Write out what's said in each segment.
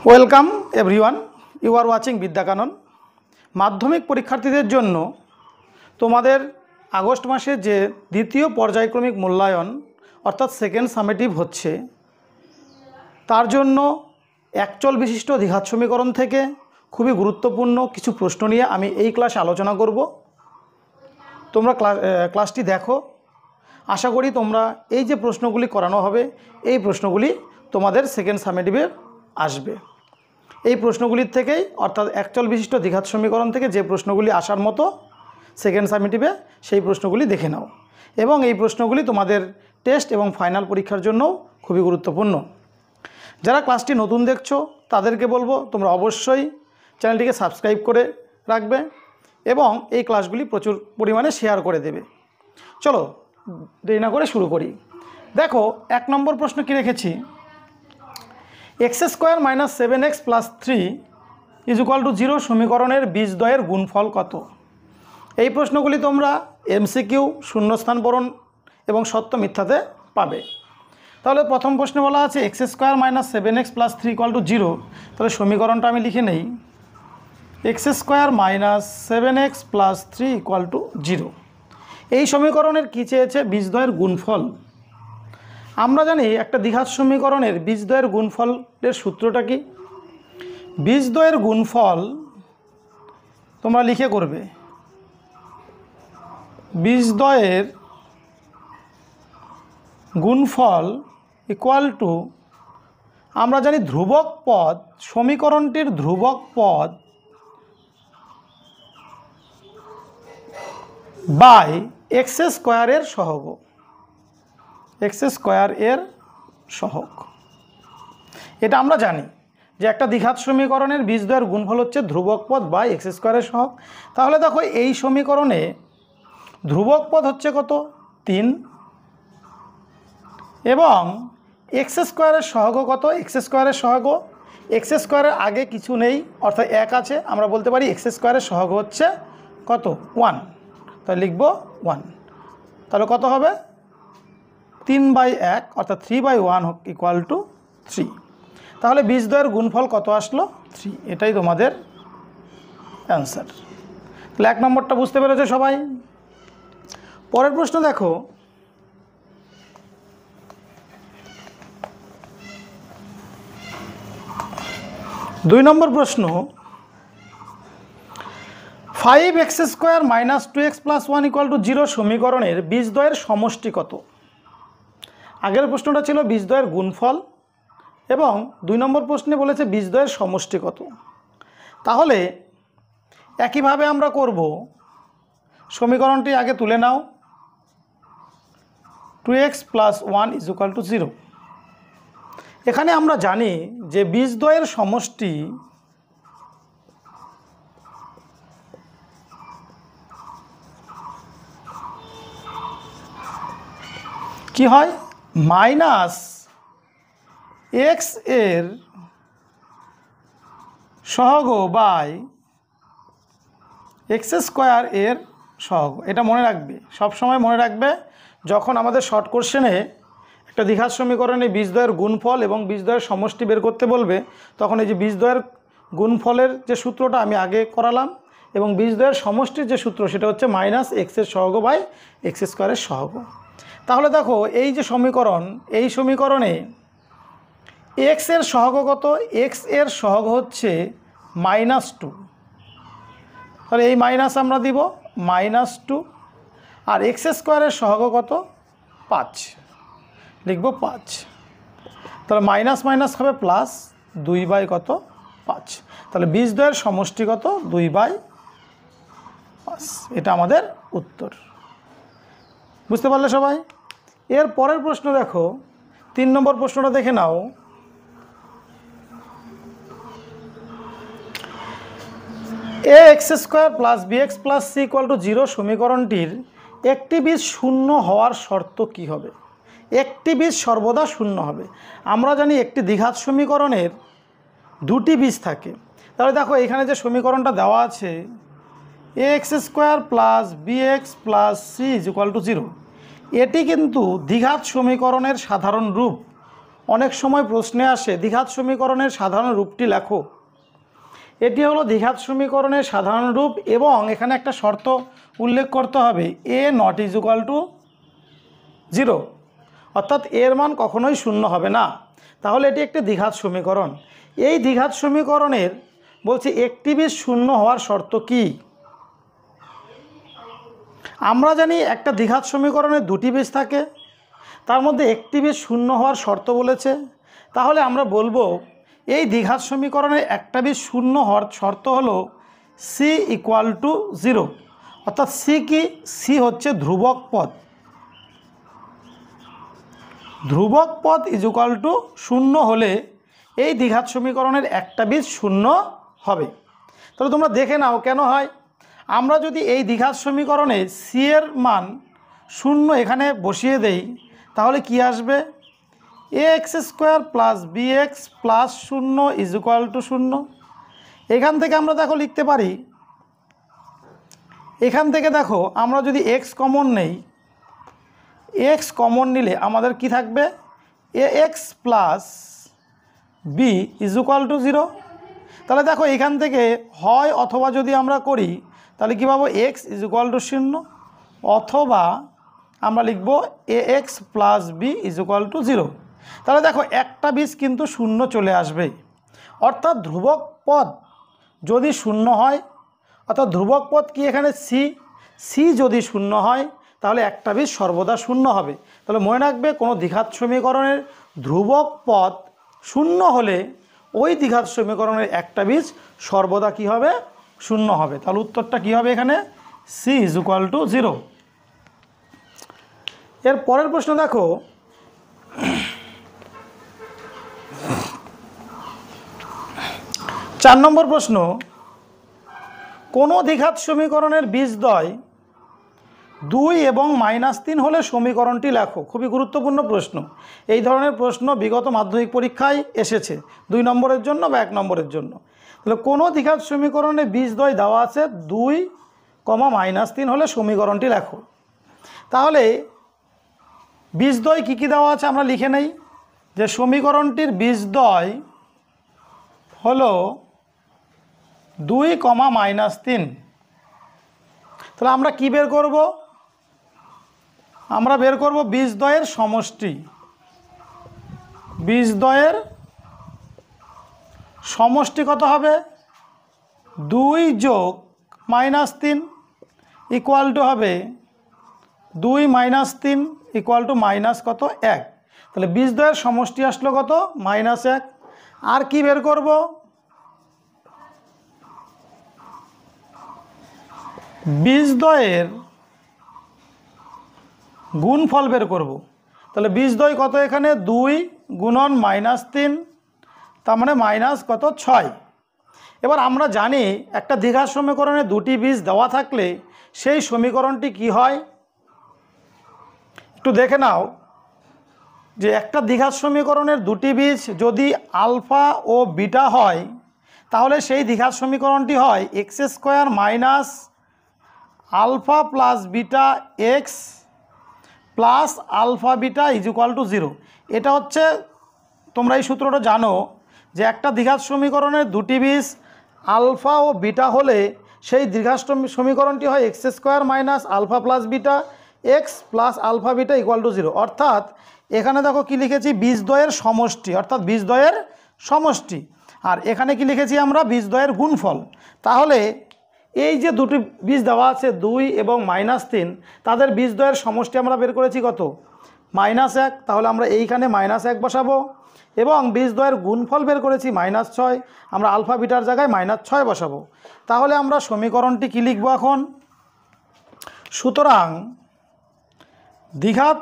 Welcome everyone, you are watching Vidyakanan. মাধ্যমিক পরীক্ষার্থীদের জন্য তোমাদের আগস্ট মাসে যে দ্বিতীয় পর্যায়ক্রমিক মূল্যায়ন অর্থাৎ সেকেন্ড সামেটিভ হচ্ছে, তার জন্য একচল বিশিষ্ট দ্বিঘাত সমীকরণ থেকে খুবই গুরুত্বপূর্ণ কিছু প্রশ্ন নিয়ে আমি এই ক্লাসে আলোচনা করব। তোমরা ক্লাসটি দেখো। আশা করি তোমরা এই যে প্রশ্নগুলি করানো হবে, এই প্রশ্নগুলি তোমাদের সেকেন্ড সামেটিভে আসবে। এই প্রশ্নগুলির থেকেই, অর্থাৎ একচল বিশিষ্ট দ্বিঘাত সমীকরণ থেকে যে প্রশ্নগুলি আসার মতো সেকেন্ড সামেটিভে, সেই প্রশ্নগুলি দেখে নাও। এবং এই প্রশ্নগুলি তোমাদের টেস্ট এবং ফাইনাল পরীক্ষার জন্যও খুবই গুরুত্বপূর্ণ। যারা ক্লাসটি নতুন দেখছো তাদেরকে বলবো তোমরা অবশ্যই চ্যানেলটিকে সাবস্ক্রাইব করে রাখবে এবং এই ক্লাসগুলি প্রচুর পরিমাণে শেয়ার করে দেবে। চলো দেরি না করে শুরু করি। দেখো, 1 নম্বর প্রশ্ন কি রেখেছি, x² - 7x + 3 = 0 সমীকরণের বীজদ্বয়ের গুণফল কত? এই প্রশ্নগুলি তোমরা এমসিকিউ, শূন্যস্থান পূরণ এবং সত্য মিথ্যাতে পাবে। তাহলে প্রথম প্রশ্নে বলা আছে x² - 7x + 3 = 0। তাহলে সমীকরণটা আমি লিখে নেই, x² - 7x + 3 = 0। এই সমীকরণের কী চেয়েছে? বীজদ্বয়ের গুণফল। আমরা জানি একটা দ্বিঘাত সমীকরণের বীজদ্বয়ের গুণফলের সূত্রটা কি? বীজদ্বয়ের গুণফল তোমরা লিখে করবে, বীজদ্বয়ের গুণফল = আমরা জানি ধ্রুবক পদ, সমীকরণটির ধ্রুবক পদ বাই x² এর সহগ, x² এর সহগ। এটা আমরা জানি যে একটা দ্বিঘাত সমীকরণের বীজদ্বয়ের গুণফল হচ্ছে ধ্রুবক পদ বাই x² এর সহগ। তাহলে দেখো, এই সমীকরণে ধ্রুবক পদ হচ্ছে কত? 3 এবং x² এর সহগ কত? x² এর সহগ, x² এর আগে কিছু নেই অর্থাৎ 1 আছে, আমরা বলতে পারি x² এর সহগ হচ্ছে কত? 1। তাহলে লিখব 1। তাহলে কত হবে? 3/1 অর্থাৎ 3/1 = 3। তাহলে বীজদ্বয়ের গুণফল কত আসলো? 3। এটাই তোমাদের অ্যান্সার। তাহলে 1 নম্বরটা বুঝতে পেরেছো সবাই? পরের প্রশ্ন দেখো, দুই নম্বর প্রশ্ন, 5x² - 2x + 1 = 0 সমীকরণের বীজদ্বয়ের সমষ্টি কত? আগের প্রশ্নটা ছিল বীজদ্বয়ের গুণফল এবং 2 নম্বর প্রশ্নে বলেছে বীজদ্বয়ের সমষ্টি কত। তাহলে একইভাবে আমরা করব, সমীকরণটি আগে তুলে নাও, 2x + 1 = 0। এখানে আমরা জানি যে বীজদ্বয়ের সমষ্টি কি হয়? -x এর সহগ বাই x² এর সহগ। এটা মনে রাখবে, সব সময় মনে রাখবে। যখন আমাদের শর্ট কোশ্চেনে একটা দ্বিঘাত সমীকরণে বীজদ্বয়ের গুণফল এবং বীজদ্বয়ের সমষ্টি বের করতে বলবে, তখন এই যে বীজদ্বয়ের গুণফলের যে সূত্রটা আমি আগে করালাম এবং বীজদ্বয়ের সমষ্টির যে সূত্র, সেটা হচ্ছে -x এর সহগ বাই x² এর সহগ। তাহলে দেখো, এই যে সমীকরণ, এই সমীকরণে x এর সহগ কত? x এর সহগ হচ্ছে -2। তাহলে এই মাইনাস আমরা দিব, -2। আর x² এর সহগ কত? 5। লিখব 5। তাহলে মাইনাস মাইনাস হবে প্লাস, 2/5। তাহলে বীজদ্বয়ের সমষ্টি কত? 2/5। এটা আমাদের উত্তর। বুঝতে পারলে সবাই? এর পরের প্রশ্ন দেখো, 3 নম্বর প্রশ্নটা দেখে নাও। ax² + bx + c = 0 সমীকরণটির একটি বীজ শূন্য হওয়ার শর্ত কি হবে? একটি বীজ সর্বদা শূন্য হবে। আমরা জানি একটি দ্বিঘাত সমীকরণের 2টি বীজ থাকে। তাহলে দেখো, এখানে যে সমীকরণটা দেওয়া আছে, ax² + bx + c = 0, এটি কিন্তু দ্বিঘাত সমীকরণের সাধারণ রূপ। অনেক সময় প্রশ্নে আসে দ্বিঘাত সমীকরণের সাধারণ রূপটি লেখো। এটি হলো দ্বিঘাত সমীকরণের সাধারণ রূপ এবং এখানে একটা শর্ত উল্লেখ করতে হবে, এ নট ইজ ইকুয়াল টু 0, অর্থাৎ এর মান কখনোই শূন্য হবে না। তাহলে এটি একটি দ্বিঘাত সমীকরণ। এই দ্বিঘাত সমীকরণের বলছি একটি বীজ শূন্য হওয়ার শর্ত কি? আমরা জানি একটা দ্বিঘাত সমীকরণে দুটি বীজ থাকে, তার মধ্যে একটি বীজ শূন্য হওয়ার শর্ত বলেছে। তাহলে আমরা বলবো এই দ্বিঘাত সমীকরণে একটা বীজ শূন্য হওয়ার শর্ত হলো সি ইকুয়াল টু 0, অর্থাৎ সি কি? সি হচ্ছে ধ্রুবক পদ। ধ্রুবক পদ ইজ ইকুয়াল টু 0 হলে এই দ্বিঘাত সমীকরণের একটা বীজ শূন্য হবে। তাহলে তোমরা দেখে নাও কেন হয়। আমরা যদি এই দ্বিঘাত সমীকরণে সি এর মান 0 এখানে বসিয়ে দেই তাহলে কি আসবে? ax² plus bx plus 0 is equal to 0। এখান থেকে আমরা দেখো লিখতে পারি, এখান থেকে দেখো আমরা যদি x কমন নেই, x কমন নিলে আমাদের কি থাকবে? ax plus b is equal to 0। তাহলে দেখো এখান থেকে হয় অথবা যদি আমরা করি তাহলে কী পাবো? x ইজ ইকুয়াল টু 0, অথবা আমরা লিখব ax plus b is equal to 0। তাহলে দেখো একটা বীজ কিন্তু শূন্য চলে আসবে, অর্থাৎ ধ্রুবক পদ যদি শূন্য হয়, অর্থাৎ ধ্রুবক পদ কি এখানে সি যদি শূন্য হয় তাহলে একটা বীজ সর্বদা শূন্য হবে। তাহলে মনে রাখবে কোনো দ্বিঘাত সমীকরণের ধ্রুবক পদ শূন্য হলে ওই দ্বিঘাত সমীকরণের একটা বীজ সর্বদা কি হবে? শূন্য হবে। তাহলে উত্তরটা কি হবে এখানে? C is equal to 0। এর পরের প্রশ্ন দেখো, 4 নম্বর প্রশ্ন, কোনো দ্বিঘাত সমীকরণের বীজদ্বয় 2 এবং -3 হলে সমীকরণটি লেখো। খুবই গুরুত্বপূর্ণ প্রশ্ন। এই ধরনের প্রশ্ন বিগত মাধ্যমিক পরীক্ষায় এসেছে 2 নম্বরের জন্য বা 1 নম্বরের জন্য। তাহলে কোনো দ্বিঘাত সমীকরণে বীজদ্বয় দেওয়া আছে 2, -3 হলে সমীকরণটি লেখো। তাহলে বীজদ্বয় কী কী দেওয়া আছে আমরা লিখে নেই, যে সমীকরণটির বীজদ্বয় হলো 2, -3। তাহলে আমরা কি বের করব? আমরা বের করব বীজদ্বয়ের সমষ্টি। বীজদ্বয়ের সমষ্টি কত হবে? 2 যোগ -3 ইকুয়াল টু হবে 2 - 3 ইকুয়াল টু মাইনাস কত? 1। তাহলে বীজদ্বয়ের সমষ্টি আসলো কত? -1। আর কি বের করব? বীজদ্বয়ের গুণফল বের করব। তাহলে বীজদ্বয় কত এখানে? 2 গুণন -3, তার মানে মাইনাস কত? 6। এবার আমরা জানি একটা দ্বিঘাত সমীকরণে দুটি বীজ দেওয়া থাকলে সেই সমীকরণটি কি হয় একটু দেখে নাও। যে একটা দ্বিঘাত সমীকরণের দুটি বীজ যদি আলফা ও বিটা হয় তাহলে সেই দ্বিঘাত সমীকরণটি হয় x² minus alpha plus beta x plus alpha beta is equal to 0। এটা হচ্ছে, তোমরা এই সূত্রটা জানো যে একটা দ্বিঘাত সমীকরণের দুটি বীজ আলফা ও বিটা হলে সেই দ্বিঘাত সমীকরণটি হয় x² minus alpha plus beta x plus alpha beta equal to 0। অর্থাৎ এখানে দেখো কি লিখেছি? বীজদ্বয়ের সমষ্টি, অর্থাৎ বীজদ্বয়ের সমষ্টি। আর এখানে কি লিখেছি আমরা? বীজদ্বয়ের গুণফল। তাহলে এই যে দুটি বীজ দেওয়া আছে 2 এবং -3, তাদের বীজদ্বয়ের সমষ্টি আমরা বের করেছি কত? -1। তাহলে আমরা এইখানে -1 বসাবো এবং বীজদ্বয়ের গুণফল বের করেছি -6। আমরা আলফা বিটার জায়গায় -6 বসাবো। তাহলে আমরা সমীকরণটি কি লিখব এখন? সুতরাং দ্বিঘাত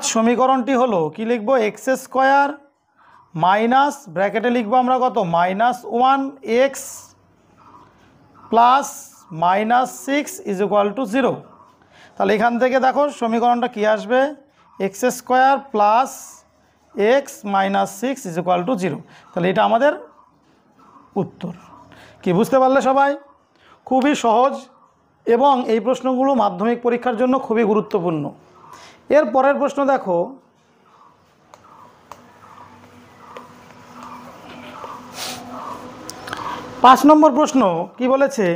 সমীকরণটি হলো কি লিখব? x² মাইনাস ব্র্যাকেটে লিখব আমরা কত? -1x plus -6 is equal to 0। তাহলে এখান থেকে দেখো সমীকরণটা কি আসবে? x² plus x minus 6 is equal to 0। তাহলে এটা আমাদের উত্তর। কি বুঝতে পারলে সবাই? খুবই সহজ এবং এই প্রশ্নগুলো মাধ্যমিক পরীক্ষার জন্য খুবই গুরুত্বপূর্ণ। এর পরের প্রশ্ন দেখো, 5 নম্বর প্রশ্ন কি বলেছে,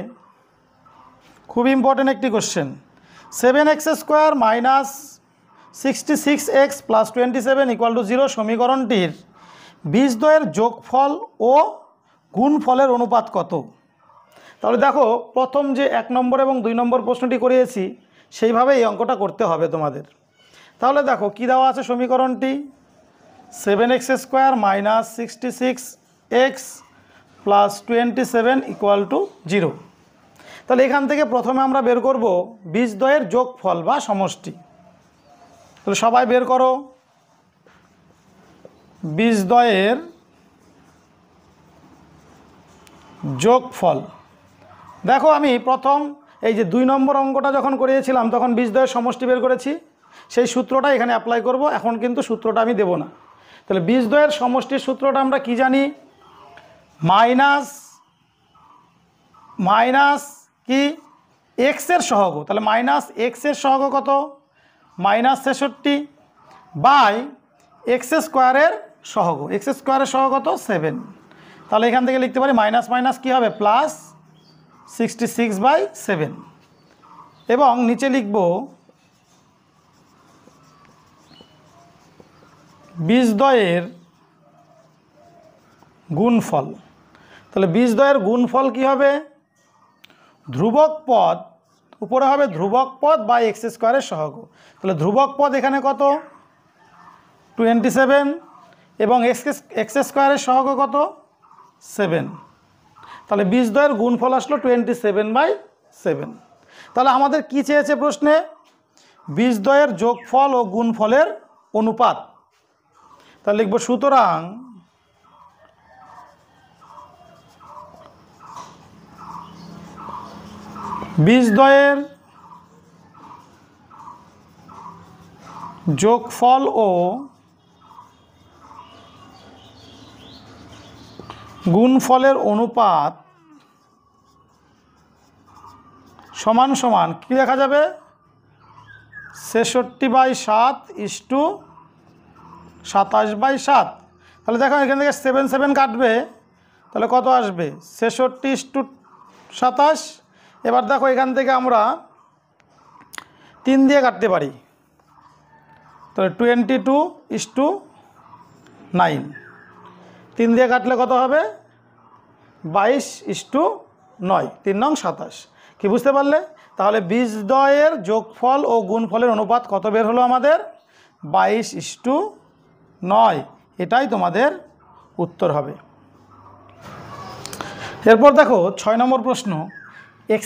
খুব ইম্পর্টেন্ট একটি question. 7x² minus 66x plus 27 equal to 0 সমীকরণটির বীজদ্বয়ের যোগফল ও গুণফলের অনুপাত কত? তাহলে দেখো, প্রথম যে 1 নম্বর এবং 2 নম্বর প্রশ্নটি করিয়েছি সেইভাবে এই অঙ্কটা করতে হবে তোমাদের। তাহলে দেখো কি দেওয়া আছে সমীকরণটি, 7x² minus 66x plus 27 equal to 0। তাহলে এখান থেকে প্রথমে আমরা বের করব বীজদ্বয়ের যোগফল বা সমষ্টি। তাহলে সবাই বের করো বীজদ্বয়ের যোগফল। দেখো আমি প্রথম এই যে 2 নম্বর অঙ্কটা যখন করিয়েছিলাম তখন বীজদ্বয়ের সমষ্টি বের করেছি, সেই সূত্রটা এখানে অ্যাপ্লাই করব। এখন কিন্তু সূত্রটা আমি দেব না। তাহলে বীজদ্বয়ের সমষ্টির সূত্রটা আমরা কি জানি, মাইনাস কি এক্সের সহগ। তাহলে মাইনাস এক্সের সহগ কত, -63 বাই x² সহগ। x² সহগ কত, 7। তাহলে এখান থেকে লিখতে পারি মাইনাস মাইনাস কী হবে, প্লাস 66/7। এবং নিচে লিখব বীজদ্বয়ের গুণফল। তাহলে বীজদ্বয়ের গুণফল কি হবে, ধ্রুবক পদ উপরে হবে ধ্রুবক পদ বাই x² সহগ। তাহলে ধ্রুবক পদ এখানে কত, 27 এবং x² সহগ কত, 7। তাহলে বীজদ্বয়ের গুণফল আসলো 27/7। তাহলে আমাদের কি চেয়েছে প্রশ্নে, বীজদ্বয়ের যোগফল ও গুণফলের অনুপাত। তাহলে লিখব সুতরাং বীজদ্বয়ের যোগফল ও গুণফলের অনুপাত সমান সমান কী লেখা যাবে, 66/7 = 27/7। তাহলে দেখো এখান থেকে 7 7 কাটবে, তাহলে কত আসবে, 66/27। এবার দেখো এখান থেকে আমরা 3 দিয়ে কাটতে পারি, তাহলে 22:9। 3 দিয়ে কাটলে কত হবে, 22:9, 3 নং 27। কি বুঝতে পারলে? তাহলে বীজদ্বয়ের যোগফল ও গুণফলের অনুপাত কত বের হলো আমাদের, 22:9। এটাই তোমাদের উত্তর হবে। এরপর দেখো 6 নম্বর প্রশ্ন, x²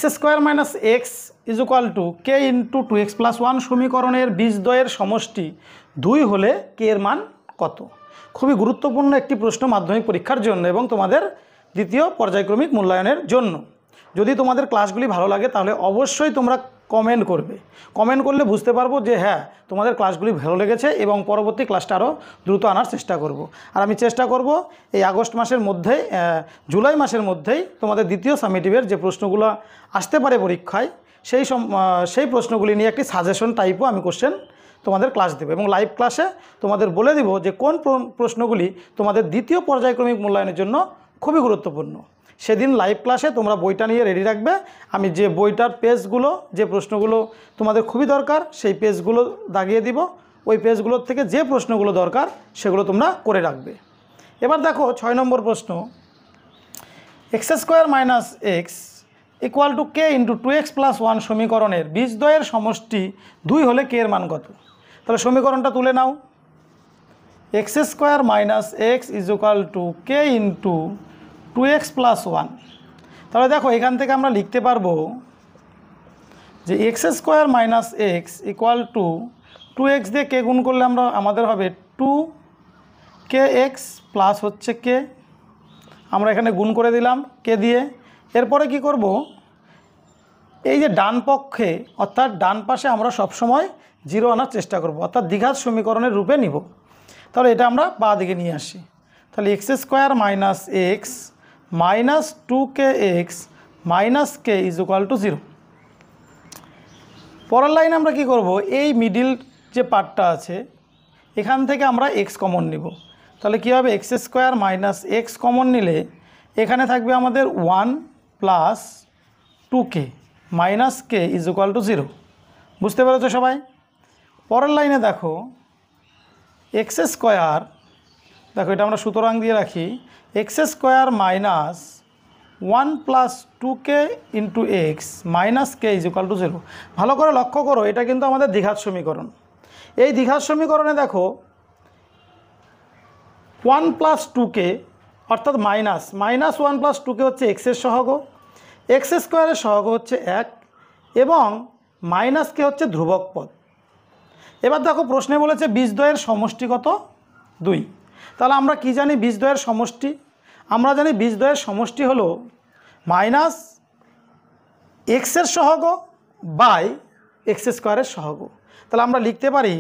minus x is equal two k into 2x + 1 সমীকরণের বীজদ্বয়ের সমষ্টি 2 হলে k এর মান কত? খুবই গুরুত্বপূর্ণ একটি প্রশ্ন মাধ্যমিক পরীক্ষার জন্য এবং তোমাদের দ্বিতীয় পর্যায়ক্রমিক মূল্যায়নের জন্য। যদি তোমাদের ক্লাসগুলি ভালো লাগে তাহলে অবশ্যই তোমরা কমেন্ট করবে। কমেন্ট করলে বুঝতে পারবো যে হ্যাঁ তোমাদের ক্লাসগুলি ভালো লেগেছে এবং পরবর্তী ক্লাসটা আরও দ্রুত আনার চেষ্টা করব। আর আমি চেষ্টা করব এই আগস্ট মাসের মধ্যেই, জুলাই মাসের মধ্যেই তোমাদের দ্বিতীয় সামেটিভের যে প্রশ্নগুলো আসতে পারে পরীক্ষায় সেই প্রশ্নগুলি নিয়ে একটি সাজেশন টাইপও আমি কোশ্চেন তোমাদের ক্লাস দেবো এবং লাইভ ক্লাসে তোমাদের বলে দিব যে কোন প্রশ্নগুলি তোমাদের দ্বিতীয় পর্যায়ক্রমিক মূল্যায়নের জন্য খুবই গুরুত্বপূর্ণ। সেদিন লাইভ ক্লাসে তোমরা বইটা নিয়ে রেডি রাখবে। আমি যে বইটার পেজগুলো, যে প্রশ্নগুলো তোমাদের খুবই দরকার সেই পেজগুলো দাগিয়ে দিব। ওই পেজগুলোর থেকে যে প্রশ্নগুলো দরকার সেগুলো তোমরা করে রাখবে। এবার দেখো 6 নম্বর প্রশ্ন, x² minus x equal to k into 2x + 1 সমীকরণের বীজদ্বয়ের সমষ্টি 2 হলে k এর মান কত? তাহলে সমীকরণটা তুলে নাও, x² minus x is equal two k into 2x + 1। তাহলে দেখো এখান থেকে আমরা লিখতে পারবো যে x² minus x equal to 2x দিয়ে k গুণ করলে আমাদের হবে 2kx প্লাস হচ্ছে k, আমরা এখানে গুণ করে দিলাম k দিয়ে। এরপরে কি করব, এই যে ডান পক্ষে অর্থাৎ ডান পাশে আমরা সবসময় 0 আনার চেষ্টা করব, অর্থাৎ দ্বিঘাত সমীকরণের রূপে নিব। তাহলে এটা আমরা বাঁ দিকে নিয়ে আসি। তাহলে x² minus x minus 2kx minus k is equal to 0। পরের লাইনে আমরা কি করব, এই মিডিল যে পার্টটা আছে এখান থেকে আমরা এক্স কমন নিব। তাহলে কী হবে, x square minus x common নিলে এখানে থাকবে আমাদের 1 plus 2k minus K is equal to 0। বুঝতে পেরেছো সবাই? পরের লাইনে দেখো এক্স স্কোয়ার, দেখো এটা আমরা সুতরাং দিয়ে রাখি, x square minus 1 plus 2k into x minus K is equal to 0। ভালো করে লক্ষ্য করো, এটা কিন্তু আমাদের দ্বিঘাত সমীকরণ। এই দ্বিঘাত সমীকরণে দেখো 1 প্লাস 2k অর্থাৎ মাইনাস 1 প্লাস 2k হচ্ছে এক্সের সহগ, এক্স স্কোয়ারের সহগ হচ্ছে 1 এবং মাইনাস কে হচ্ছে ধ্রুবক পদ। এবার দেখো প্রশ্নে বলেছে বীজদ্বয়ের সমষ্টি কত, 2। তাহলে আমরা কি জানি বীজদ্বয়ের সমষ্টি? আমরা জানি বীজদ্বয়ের সমষ্টি হলো মাইনাস এক্সের সহগ বাই এক্স স্কোয়ারের সহগ। তাহলে আমরা লিখতে পারি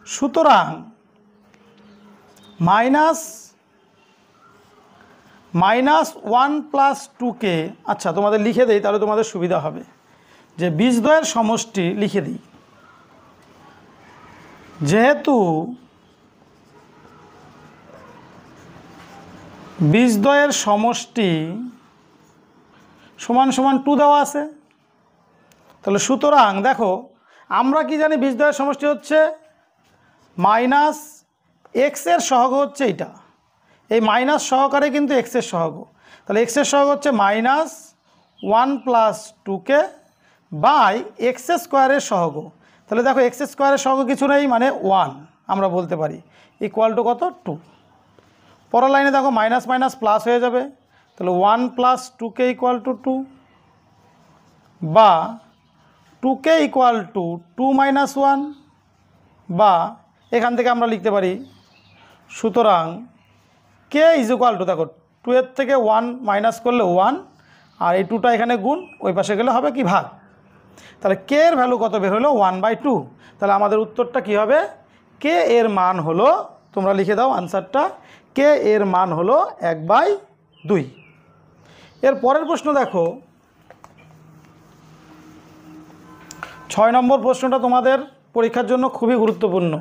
সুতরাং মাইনাস 1 প্লাস 2k, আচ্ছা তোমাদের লিখে দেই তাহলে তোমাদের সুবিধা হবে, যে বীজদ্বয়ের সমষ্টি লিখে দিই, যেহেতু বীজদ্বয়ের সমষ্টি সমান সমান 2 দেওয়া আছে, তাহলে সুতরাং দেখো আমরা কি জানি বীজদ্বয়ের সমষ্টি হচ্ছে মাইনাস এক্সের সহগ হচ্ছে এটা, এই মাইনাস সহকারে কিন্তু এক্সের সহগ, তাহলে এক্সের সহগ হচ্ছে minus 1 plus 2k by x স্কোয়ারের সহগ। তাহলে দেখো এক্স স্কোয়ারের সহগ কিছু নেই মানে 1 আমরা বলতে পারি, ইকুয়াল টু কত, 2। পরের লাইনে দেখো মাইনাস মাইনাস প্লাস হয়ে যাবে, তাহলে 1 প্লাস 2k ইকুয়াল টু 2 বা 2k ইকুয়াল টু 2 মাইনাস 1 বা এখান থেকে আমরা লিখতে পারি সুতরাং কে ইজ ইকুয়াল টু, দেখো 2 এর থেকে 1 মাইনাস করলে 1 আর এই 2টা এখানে গুণ, ওই পাশে গেলে হবে কি ভাগ। তাহলে কে এর ভ্যালু কত বের হলো, 1/2। তাহলে আমাদের উত্তরটা কি হবে, কে এর মান হলো, তোমরা লিখে দাও আনসারটা, কে এর মান হলো 1/2। এর পরের প্রশ্ন দেখো 6 নম্বর প্রশ্নটা তোমাদের পরীক্ষার জন্য খুবই গুরুত্বপূর্ণ,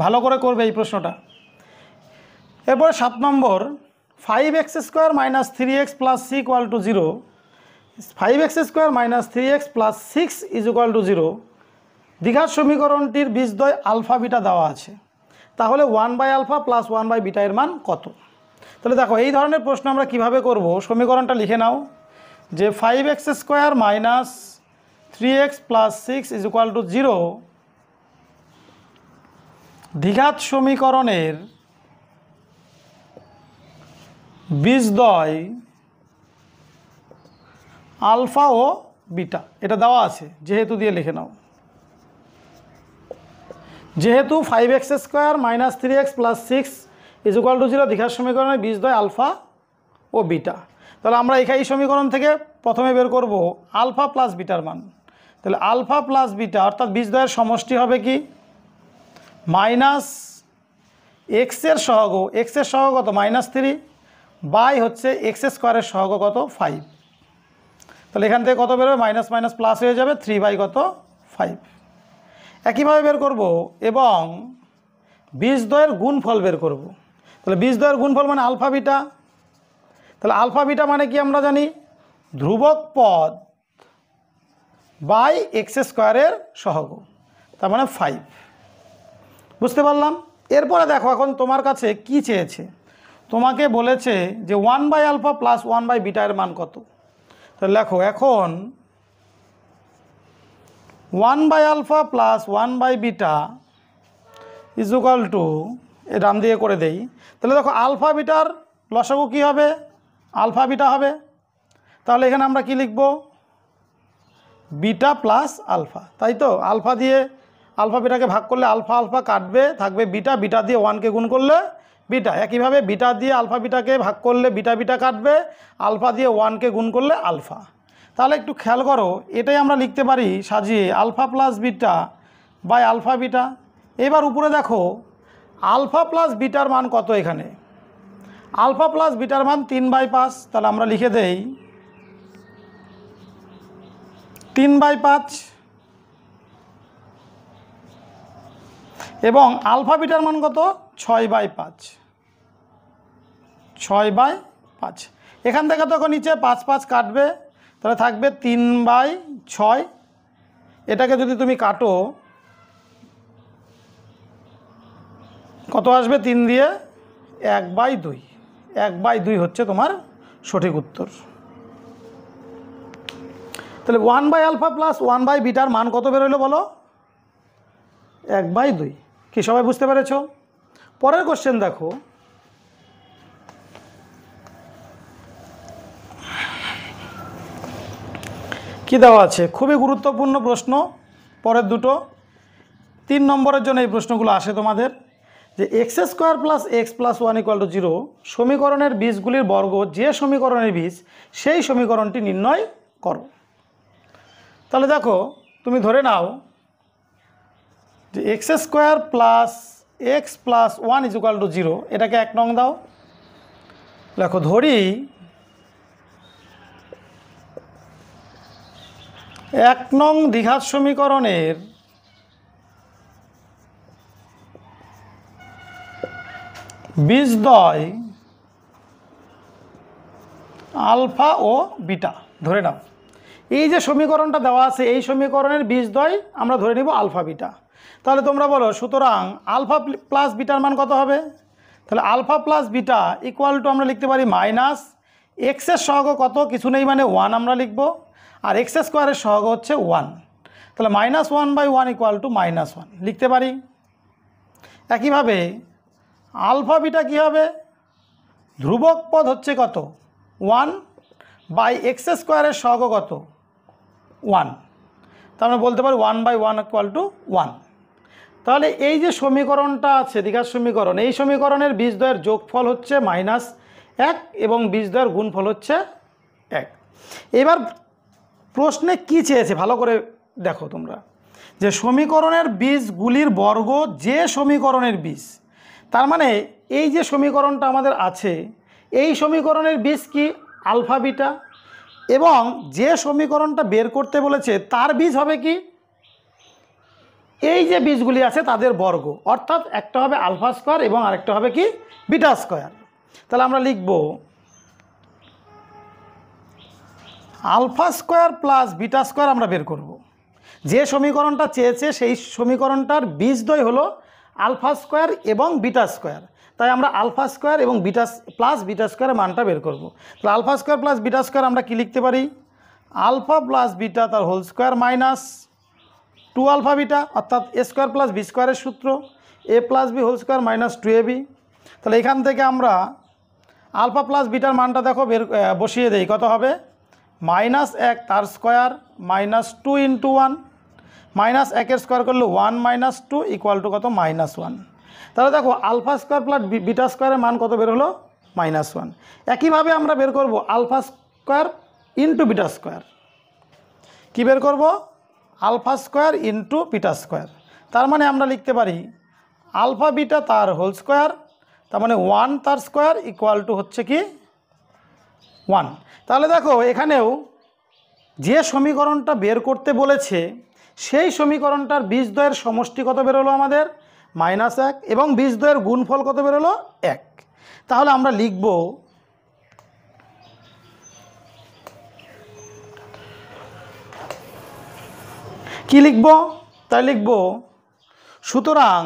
ভালো করে করবে এই প্রশ্নটা। এরপরে 7 নম্বর 5x square minus 3x plus 6 equal to 0, 5x square minus 3x plus 6 is equal to 0। দ্বিঘাত সমীকরণটির বীজদ্বয় আলফা বিটা দেওয়া আছে, তাহলে 1/α প্লাস 1/β এর মান কত? তাহলে দেখো এই ধরনের প্রশ্ন আমরা কিভাবে করব, সমীকরণটা লিখে নাও, যে 5x square minus 3x plus 6 is equal to 0 দ্বিঘাত সমীকরণের বীজদ্বয় আলফা ও বিটা, এটা দেওয়া আছে যেহেতু দিয়ে লিখে নাও, যেহেতু 5x square minus 3x plus 6 is equal to 0 দ্বিঘাত সমীকরণের বীজদ্বয় আলফা ও বিটা। তাহলে আমরা এই সমীকরণ থেকে প্রথমে বের করব আলফা প্লাস বিটার মান। তাহলে আলফা প্লাস বিটা অর্থাৎ বীজদ্বয়ের সমষ্টি হবে কি, মাইনাস এক্সের সহগ, এক্সের সহগ কত -3 বাই হচ্ছে এক্স স্কোয়ারের সহগ কত 5। তাহলে এখান থেকে কত বেরোবে, মাইনাস মাইনাস প্লাস হয়ে যাবে 3/5। একইভাবে বের করব এবং বীজদ্বয়ের গুণফল বের করব। তাহলে বীজদ্বয়ের গুণফল মানে আলফা বিটা, তাহলে আলফা বিটা মানে কি আমরা জানি, ধ্রুবক পদ বাই এক্স স্কোয়ারের সহগ, তার মানে 5। বুঝতে পারলাম? এরপরে দেখো এখন তোমার কাছে কি চেয়েছে, তোমাকে বলেছে যে 1/α প্লাস 1/β এর মান কত। তাহলে দেখো এখন 1/α প্লাস 1/β ইজ ইকুয়াল টু, এ ডান দিয়ে করে দেই। তাহলে দেখো আলফা বিটার লসাগু কী হবে, আলফা বিটা হবে। তাহলে এখানে আমরা কি লিখব, বিটা প্লাস আলফা, তাই তো। আলফা দিয়ে আলফা বিটাকে ভাগ করলে আলফা আলফা কাটবে, থাকবে বিটা, বিটা দিয়ে 1কে গুণ করলে বিটা। একইভাবে বিটা দিয়ে আলফা বিটাকে ভাগ করলে বিটা বিটা কাটবে, আলফা দিয়ে 1কে গুণ করলে আলফা। তাহলে একটু খেয়াল করো, এটাই আমরা লিখতে পারি সাজিয়ে alpha plus beta by alpha beta. এবার উপরে দেখো আলফা প্লাস বিটার মান কত, এখানে আলফা প্লাস বিটার মান 3/5। তাহলে আমরা লিখে দেই 3/5 এবং আলফা বিটার মান কত 6/5, 6/5। এখান থেকে তখন নিচে 5 5 কাটবে, তাহলে থাকবে 3/6। এটাকে যদি তুমি কাটো কত আসবে, 3 দিয়ে 1/2, 1/2 হচ্ছে তোমার সঠিক উত্তর। তাহলে 1/α প্লাস 1/βর মান কত বেরোলো বলো, 1/2। কি সবাই বুঝতে পেরেছ? পরের কোশ্চেন দেখো, কি দেওয়া আছে, খুবই গুরুত্বপূর্ণ প্রশ্ন। পরের দুটো 3 নম্বরের জন্য এই প্রশ্নগুলো আসে তোমাদের, যে x² প্লাস x প্লাস 1 = 0 সমীকরণের বীজগুলির বর্গ যে সমীকরণের বীজ সেই সমীকরণটি নির্ণয় করো। তাহলে দেখো, তুমি ধরে নাও যে x² প্লাস x প্লাস 1 = 0, এটাকে 1 নং দাও। দেখো ধরি 1 নং দ্বিঘাত সমীকরণের বীজদ্বয় আলফা ও বিটা ধরে নাও। এই যে সমীকরণটা দেওয়া আছে, এই সমীকরণের বীজদ্বয় আমরা ধরে নিব আলফা বিটা। তাহলে তোমরা বলো, সুতরাং আলফা প্লাস বিটার মান কত হবে? তাহলে আলফা প্লাস বিটা = আমরা লিখতে পারি মাইনাস এক্সের সহগ কত, কিছু নেই মানে 1 আমরা লিখব, আর x² সহগ হচ্ছে 1। তাহলে -1/1 = -1 লিখতে পারি। একইভাবে আলফা বিটা কী হবে, ধ্রুবক পদ হচ্ছে কত 1/x² সহগ কত 1, তার মানে বলতে পারি 1/1 = 1। তাহলে এই যে সমীকরণটা আছে দ্বিঘাত সমীকরণ, এই সমীকরণের বীজদ্বয়ের যোগফল হচ্ছে -1 এবং বীজদ্বয়ের গুণফল হচ্ছে 1। এবার প্রশ্নে কি চেয়েছে ভালো করে দেখো তোমরা, যে সমীকরণের বীজগুলির বর্গ যে সমীকরণের বীজ, তার মানে এই যে সমীকরণটা আমাদের আছে এই সমীকরণের বীজ কি আলফা বিটা, এবং যে সমীকরণটা বের করতে বলেছে তার বীজ হবে কি এই যে বীজগুলি আছে তাদের বর্গ, অর্থাৎ একটা হবে α² এবং আরেকটা হবে কি β²। তাহলে আমরা লিখব α² প্লাস β² আমরা বের করব। যে সমীকরণটা চেয়েছে সেই সমীকরণটার বীজদ্বয় হলো α² এবং β², তাই আমরা α² এবং প্লাস β² মানটা বের করব। তাহলে α² প্লাস β² আমরা কি লিখতে পারি, আলফা প্লাস বিটা তার হোল স্কোয়ার মাইনাস 2α বিটা, অর্থাৎ a² প্লাস b² সূত্র a plus B whole square minus 2ab। তাহলে এখান থেকে আমরা আলফা প্লাস বিটার মানটা দেখো বসিয়ে দেই, কত হবে -1 তার স্কোয়ার -2 × 1, -1 এর স্কোয়ার করলে 1 - 2 = কত -1। তাহলে দেখো α² প্লাস β² মান কত বের হলো -1। একইভাবে আমরা বের করব α² × β², কী বের করব α² × β², তার মানে আমরা লিখতে পারি আলফা বিটা তার হোল স্কোয়ার, তার মানে 1 তার স্কোয়ার = হচ্ছে কি 1। তাহলে দেখো এখানেও যে সমীকরণটা বের করতে বলেছে সেই সমীকরণটার বীজদ্বয়ের সমষ্টি কত বেরোলো আমাদের -1 এবং বীজদ্বয়ের গুণফল কত বেরোলো 1। তাহলে আমরা লিখব কি লিখব, তাই লিখব সুতরাং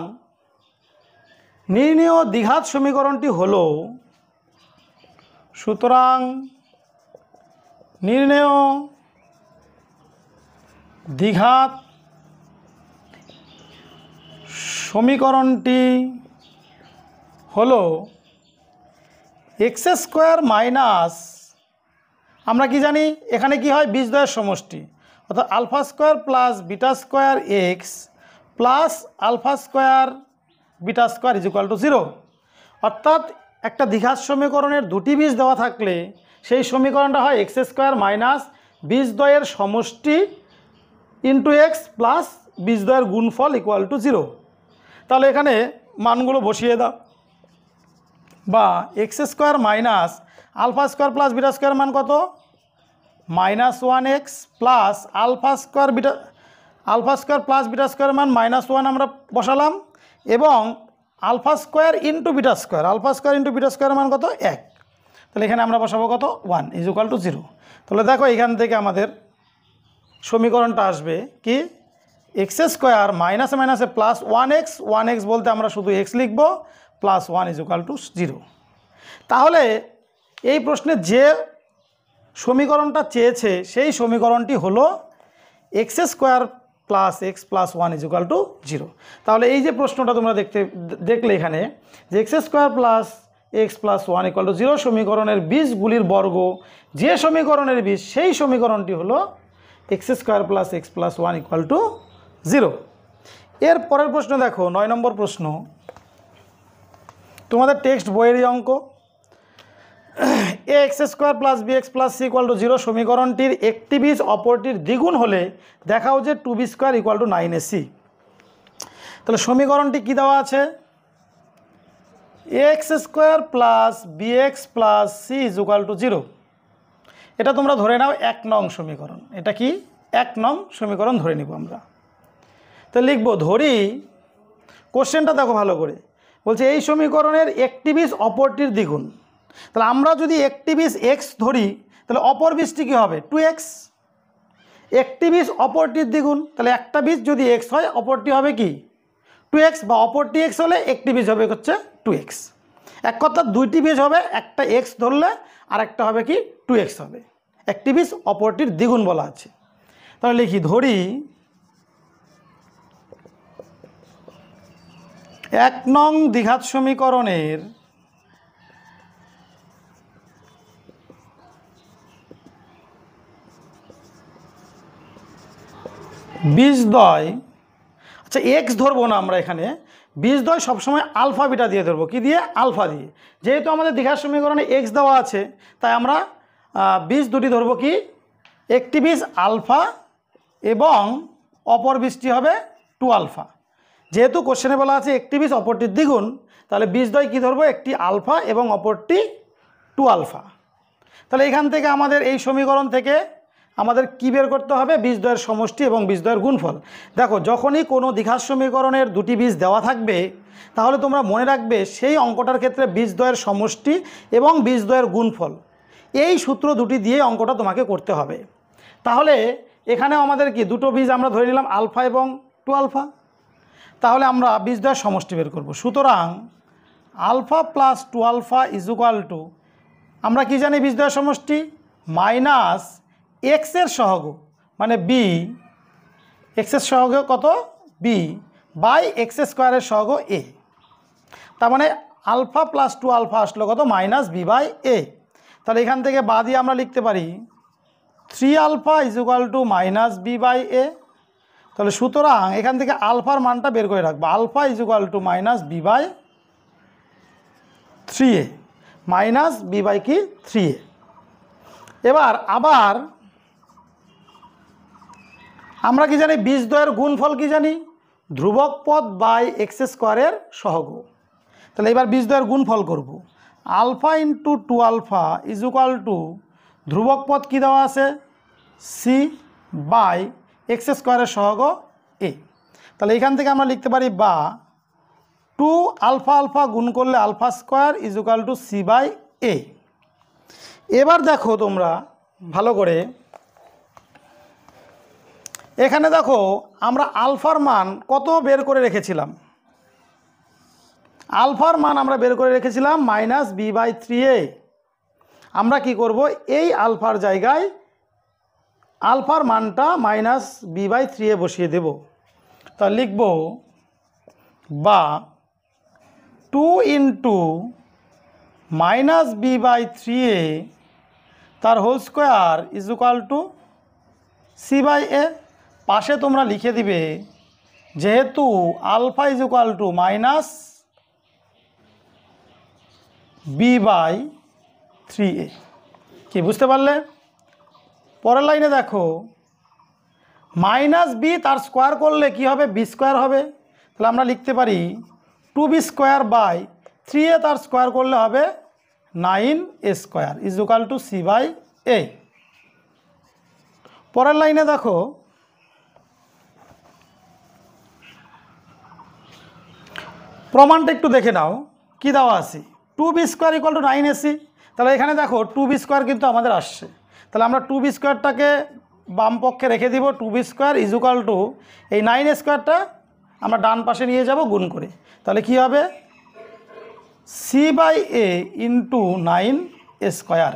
নির্ণেয় দ্বিঘাত সমীকরণটি হলো, সুতরাং নির্ণেয় দ্বিঘাত সমীকরণটি হলো x² মাইনাস, আমরা কি জানি এখানে কি হয় বীজদ্বয়ের সমষ্টি, অর্থাৎ α² প্লাস β² x প্লাস α² β² = 0। অর্থাৎ একটা দ্বিঘাত সমীকরণের দুটি বীজ দেওয়া থাকলে সেই সমীকরণটা হয় x² মাইনাস বীজদ্বয়ের সমষ্টি ইন্টু x প্লাস বীজদ্বয়ের গুণফল = 0। তাহলে এখানে মানগুলো বসিয়ে দাও, বা x² মাইনাস α² প্লাস β² মান কত -1x প্লাস α² প্লাস β² মান -1 আমরা বসালাম, এবং alpha square into beta square, alpha square into beta স্কোয়ারের মান কত 1, তাহলে এখানে আমরা বসাবো কত 1 ইজ ইকুয়াল টু 0। তাহলে দেখো এখান থেকে আমাদের সমীকরণটা আসবে কি এক্স স্কোয়ার মাইনাসে মাইনাসে প্লাস 1x, 1x বলতে আমরা শুধু x লিখব, প্লাস 1 ইজ ইকুয়াল টু 0। তাহলে এই প্রশ্নে যে সমীকরণটা চেয়েছে সেই সমীকরণটি হলো x square plus x plus 1 is equal to 0। তাহলে এই যে প্রশ্নটা তোমরা দেখলে এখানে যে x square plus x plus 1 equal to 0 সমীকরণের বীজগুলির বর্গ যে সমীকরণের বীজ সেই সমীকরণটি হলো x square plus x plus 1 equal to 0। এর পরের প্রশ্ন দেখো 9 নম্বর প্রশ্ন, তোমাদের টেক্সট বইয়েরই অঙ্ক। A X square plus B x plus C equal to 0 সমীকরণটির একটি বীজ অপরটির দ্বিগুণ হলে দেখাও যে 2b square equal to 9ac। তাহলে সমীকরণটি কী দেওয়া আছে, x square plus B x plus C is equal to 0। এটা তোমরা ধরে নাও 1 নং সমীকরণ। এটা কি 1 নং সমীকরণ ধরে নিব আমরা। তো লিখব, ধরি, কোশ্চেনটা দেখো ভালো করে, বলছে এই সমীকরণের একটি বীজ অপরটির দ্বিগুণ। তাহলে আমরা যদি একটি বীজ এক্স ধরি তাহলে অপর বীজটি কী হবে 2x। একটি বীজ অপরটির দ্বিগুণ, তাহলে একটা বীজ যদি এক্স হয় অপরটি হবে কি 2x, বা অপরটি এক্স হলে একটি বীজ হবে হচ্ছে 2x। এক কথা দুইটি বীজ হবে, একটা এক্স ধরলে আর একটা হবে কি 2x হবে। একটি বীজ অপরটির দ্বিগুণ বলা আছে। তাহলে লিখি, ধরি 1 নং দ্বিঘাত সমীকরণের বীজদ্বয়, আচ্ছা এক্স ধরবো না আমরা, এখানে বীজদ্বয় সবসময় আলফা বিটা দিয়ে ধরবো। কি দিয়ে? আলফা দিয়ে। যেহেতু আমাদের দ্বিঘাত সমীকরণে এক্স দেওয়া আছে তাই আমরা বীজ দুটি ধরবো কি, একটি বীজ আলফা এবং অপর বীজটি হবে 2 আলফা। যেহেতু কোশ্চেনে বলা আছে একটি বীজ অপরটির দ্বিগুণ, তাহলে বীজদ্বয় কী ধরবো, একটি আলফা এবং অপরটি 2 আলফা। তাহলে এখান থেকে আমাদের এই সমীকরণ থেকে আমাদের কী বের করতে হবে, বীজদ্বয়ের সমষ্টি এবং বীজদ্বয়ের গুণফল। দেখো যখনই কোনো দ্বিঘাত সমীকরণের দুটি বীজ দেওয়া থাকবে তাহলে তোমরা মনে রাখবে সেই অঙ্কটার ক্ষেত্রে বীজদ্বয়ের সমষ্টি এবং বীজদ্বয়ের গুণফল, এই সূত্র দুটি দিয়ে অঙ্কটা তোমাকে করতে হবে। তাহলে এখানেও আমাদের কি দুটো বীজ আমরা ধরে নিলাম আলফা এবং 2 আলফা। তাহলে আমরা বীজদ্বয়ের সমষ্টি বের করব। সুতরাং alpha plus 2 alpha is equal to, আমরা কি জানি বীজদ্বয়ের সমষ্টি মাইনাস এক্সের সহগ মানে বি, এক্সের সহগ কত বি বাই এক্স স্কোয়ারের সহগ এ। তার মানে আলফা প্লাস 2 আলফা আসলো কত মাইনাস বি বাই এ। তাহলে এখান থেকে বা দিয়ে আমরা লিখতে পারি 3 alpha is equal to minus B by A. তাহলে সুতরাং এখান থেকে আলফার মানটা বের করে রাখবো, alpha is equal to minus B by 3a, minus B by কি 3a। এবার আবার আমরা কি জানি বীজদ্বয়ের গুণফল কি জানি, ধ্রুবক পদ বাই এক্স স্কোয়ারের সহগ। তাহলে এবার বীজদ্বয়ের গুণফল করব, alpha into 2 alpha is equal to ধ্রুবক পদ কী দেওয়া আছে সি বাই এক্স স্কোয়ারের সহগ এ। তাহলে এখান থেকে আমরা লিখতে পারি বা 2 আলফা আলফা গুণ করলে alpha square is equal to C by A. এবার দেখো তোমরা ভালো করে, এখানে দেখো আমরা আলফার মান কত বের করে রেখেছিলাম, আলফার মান আমরা বের করে রেখেছিলাম মাইনাস বি বাই 3a। আমরা কি করব, এই আলফার জায়গায় আলফার মানটা মাইনাস বি বাই 3a বসিয়ে দেব। তা লিখব বা 2 into minus B by 3a তার whole square is equal to C by A. পাশে তোমরা লিখে দিবে যেহেতু alpha is equal to minus B by 3a। কি বুঝতে পারলে? পরের লাইনে দেখো মাইনাস বি তার স্কোয়ার করলে কি হবে, বি স্কোয়ার হবে। তাহলে আমরা লিখতে পারি 2b স্কোয়ার বাই 3a তার স্কোয়ার করলে হবে 9a square is equal to C by A. পরের লাইনে দেখো প্রমাণটা একটু দেখে নাও কি দেওয়া আছে, 2b square equal to 9ac। তাহলে এখানে দেখো 2b স্কোয়ার কিন্তু আমাদের আসছে, তাহলে আমরা 2b স্কোয়ারটাকে বাম পক্ষে রেখে দিব, 2b square is equal two এই 9a স্কোয়ারটা আমরা ডান পাশে নিয়ে যাব গুণ করে। তাহলে কি হবে, c/a ইন্টু 9 স্কোয়ার,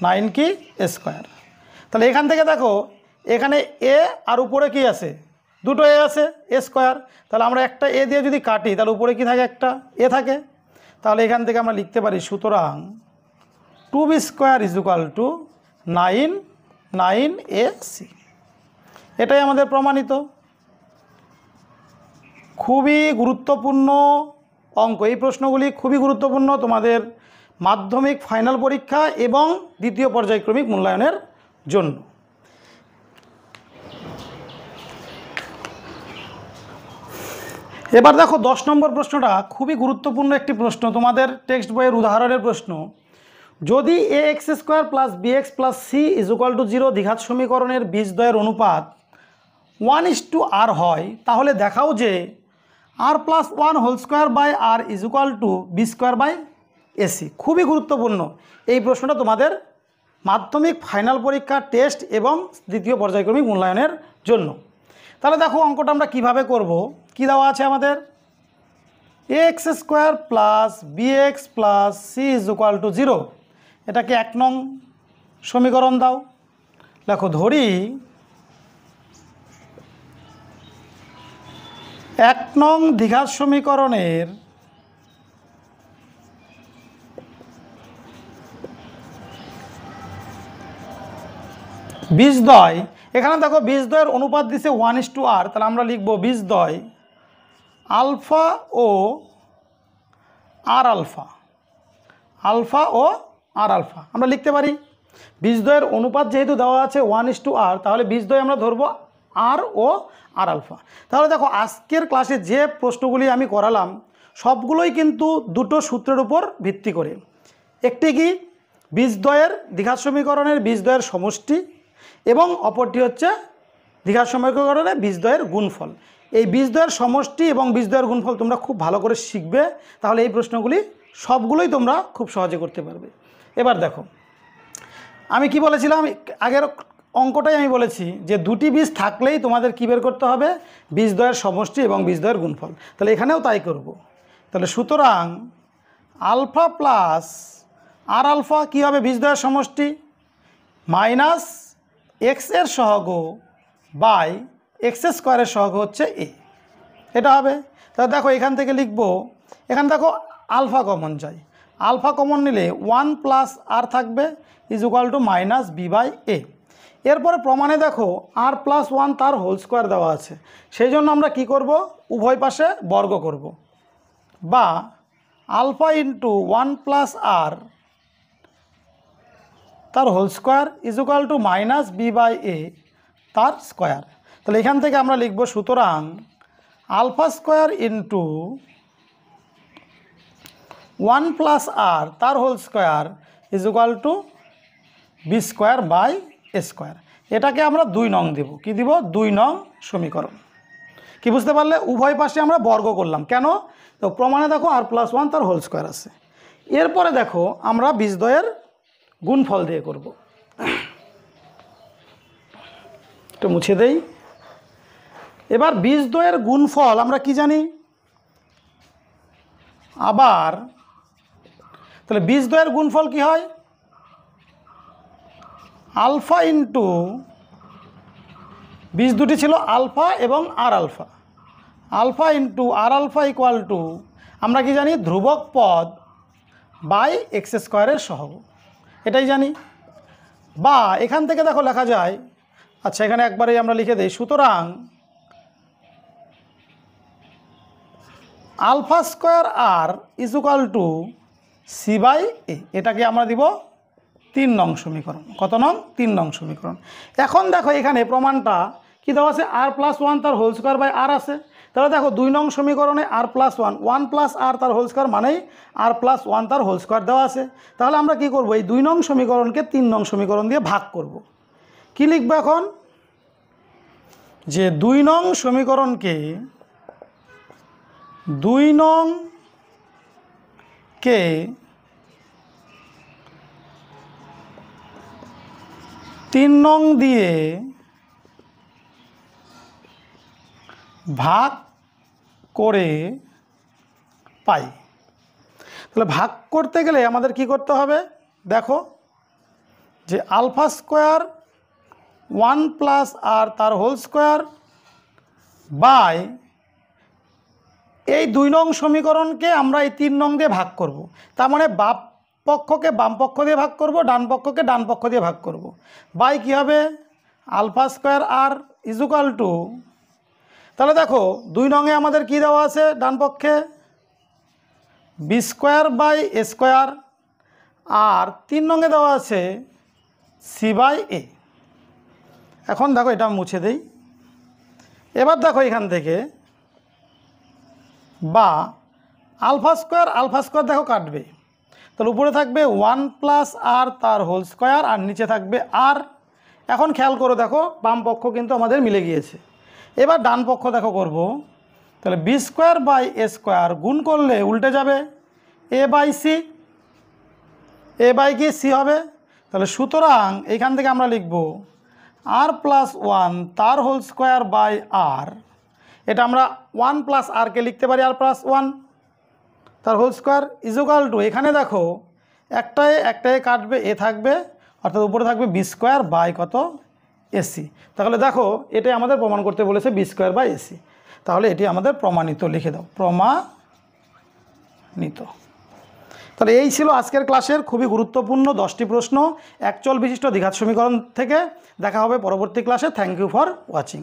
9 কি স্কোয়ার। তাহলে এখান থেকে দেখো এখানে এ আর উপরে কি আছে, দুটো এ আছে, এ স্কোয়ার। তাহলে আমরা একটা এ দিয়ে যদি কাটি তাহলে উপরে কি থাকে, একটা এ থাকে। তাহলে এখান থেকে আমরা লিখতে পারি সুতরাং 2b square is equal two 9ac। এটাই আমাদের প্রমাণিত। খুবই গুরুত্বপূর্ণ অঙ্ক, এই প্রশ্নগুলি খুবই গুরুত্বপূর্ণ তোমাদের মাধ্যমিক ফাইনাল পরীক্ষা এবং দ্বিতীয় পর্যায়ক্রমিক মূল্যায়নের জন্য। এবার দেখো 10 নম্বর প্রশ্নটা খুবই গুরুত্বপূর্ণ একটি প্রশ্ন, তোমাদের টেক্সট বইয়ের উদাহরণের প্রশ্ন। যদি ax square plus bx plus c is equal to 0 দ্বিঘাত সমীকরণের বীজদ্বয়ের অনুপাত 1:r হয়, তাহলে দেখাও যে r plus 1 whole square by r is equal to b square by ac। খুবই গুরুত্বপূর্ণ এই প্রশ্নটা তোমাদের মাধ্যমিক ফাইনাল পরীক্ষা টেস্ট এবং দ্বিতীয় পর্যায়ক্রমিক মূল্যায়নের জন্য। তাহলে দেখো অঙ্কটা আমরা কিভাবে করব, কি দেওয়া আছে আমাদের, ax square plus bx plus c is equal to 0, এটাকে 1 নং সমীকরণ দাও। দেখো ধরি 1 নং দ্বিঘাত সমীকরণের বীজদ্বয়, এখানে দেখো বীজদ্বয়ের অনুপাত দিছে 1:r, তাহলে আমরা লিখব বীজদ্বয় আলফা ও আর আলফা, আলফা ও আর আলফা আমরা লিখতে পারি। বীজদ্বয়ের অনুপাত যেহেতু দেওয়া আছে 1:r, তাহলে বীজদ্বয় আমরা ধরবো আর ও আর আলফা। তাহলে দেখো আজকের ক্লাসে যে প্রশ্নগুলি আমি করালাম সবগুলোই কিন্তু দুটো সূত্রের উপর ভিত্তি করে। একটি কি, বীজদ্বয়ের দ্বিঘাত সমীকরণের বীজদ্বয়ের সমষ্টি, এবং অপরটি হচ্ছে দ্বিঘাত সমীকরণের বীজদ্বয়ের গুণফল। এই বীজদ্বয়ের সমষ্টি এবং বীজদ্বয়ের গুণফল তোমরা খুব ভালো করে শিখবে, তাহলে এই প্রশ্নগুলি সবগুলোই তোমরা খুব সহজে করতে পারবে। এবার দেখো আমি কি বলেছিলাম, আগের অঙ্কটাই আমি বলেছি যে দুটি বীজ থাকলেই তোমাদের কী বের করতে হবে, বীজদ্বয়ের সমষ্টি এবং বীজদ্বয়ের গুণফল। তাহলে এখানেও তাই করব। তাহলে সুতরাং আলফা প্লাস আর আলফা কী হবে, বীজদ্বয়ের সমষ্টি মাইনাস এক্স এর সহগ বাই এক্স স্কোয়ারের সহগ হচ্ছে এ, এটা হবে। তাহলে দেখো এখান থেকে লিখব, এখানে দেখো আলফা কমন যায়, আলফা কমন নিলে 1 প্লাস আর থাকবে is equal to minus B by A. এরপরে প্রমাণে দেখো আর প্লাস 1 তার হোল স্কোয়ার দেওয়া আছে, সেই জন্য আমরা কি করব, উভয় পাশে বর্গ করব, বা আলফা ইন্টু 1 প্লাস আর তার whole square is equal to minus B by A তার স্কোয়ার। তাহলে এখান থেকে আমরা লিখব সুতরাং alpha square into 1 plus R তার whole square is equal to B square by A square. এটাকে আমরা 2 নং দেব, কি দিব, 2 নং সমীকরণ। কি বুঝতে পারলে, উভয় পাশে আমরা বর্গ করলাম, কেন, তো প্রমাণে দেখো আর প্লাস 1 তার হোল স্কোয়ার আছে। এরপরে দেখো আমরা বীজদ্বয়ের গুণফল দিয়ে করব, একটু মুছে দেই। এবার বীজদ্বয়ের গুণফল আমরা কি জানি, আবার তাহলে বীজদ্বয়ের গুণফল কি হয়, আলফা ইন্টু, বীজ দুটি ছিল আলফা এবং R alpha, alpha into R alpha equal to আমরা কি জানি, ধ্রুবক পদ বাই এক্স স্কোয়ারের সহগ, এটাই জানি। বা এখান থেকে দেখো লেখা যায়, আচ্ছা এখানে একবারেই আমরা লিখে দিই, সুতরাং alpha square R is equal to C by A, এটাকে আমরা দিব 3 নং সমীকরণ। কত নং, 3 নং সমীকরণ। এখন দেখো এখানে প্রমাণটা কি দেওয়া আছে, আর প্লাস 1 তার হোল স্কোয়ার বাই আর আছে। তাহলে দেখো 2 নং সমীকরণে আর প্লাস 1 প্লাস আর তার হোল স্কোয়ার মানেই আর প্লাস 1 তার হোল স্কোয়ার দেওয়া আছে। তাহলে আমরা কি করব, এই 2 নং সমীকরণকে 3 নং সমীকরণ দিয়ে ভাগ করব। কি লিখব এখন, যে 2 নং সমীকরণকে 2 নং কে 3 নং দিয়ে ভাগ করে পাই। তাহলে ভাগ করতে গেলে আমাদের কি করতে হবে? দেখো যে আলফা স্কোয়ার 1 প্লাস আর তার হোল স্কোয়ার বাই এই 2 নং সমীকরণকে আমরা এই 3 নং দিয়ে ভাগ করব। তার মানে বাম পক্ষকে বাম পক্ষ দিয়ে ভাগ করব, ডান পক্ষকে ডান পক্ষ দিয়ে ভাগ করব। বাই কী হবে? Alpha square R equal to, তাহলে দেখো 2 নংয়ে আমাদের কি দেওয়া আছে ডান পক্ষে? B square by A square, আর 3 নংয়ে দেওয়া আছে সি বাই এ। এখন দেখো এটা মুছে দেই। এবার দেখো এখান থেকে বা আলফা স্কোয়ার দেখো কাটবে, তাহলে উপরে থাকবে 1 প্লাস আর তার হোল স্কোয়ার আর নিচে থাকবে আর। এখন খেয়াল করো, দেখো বাম পক্ষ কিন্তু আমাদের মিলে গিয়েছে। এবার ডান পক্ষ দেখো করব, তাহলে B square by A square গুণ করলে উল্টে যাবে A by C, A by কি সি হবে। তাহলে সুতরাং এইখান থেকে আমরা লিখব আর প্লাস 1 তার হোল স্কোয়ার বাই আর। এটা আমরা 1 প্লাস আরকে লিখতে পারি আর প্লাস 1 তার হোল স্কোয়ার ইজুকাল টু, এখানে দেখো একটায় কাটবে, এ থাকবে, অর্থাৎ উপরে থাকবে বি স্কোয়ার বাই কত? এসি। তাহলে দেখো এটাই আমাদের প্রমাণ করতে বলেছে বি স্কোয়ার বাই এসি। তাহলে এটি আমাদের প্রমাণিত, লিখে দাও প্রমাণিত। তাহলে এই ছিল আজকের ক্লাসের খুবই গুরুত্বপূর্ণ 10টি প্রশ্ন একচল বিশিষ্ট দ্বিঘাত সমীকরণ থেকে। দেখা হবে পরবর্তী ক্লাসে। Thank you for watching.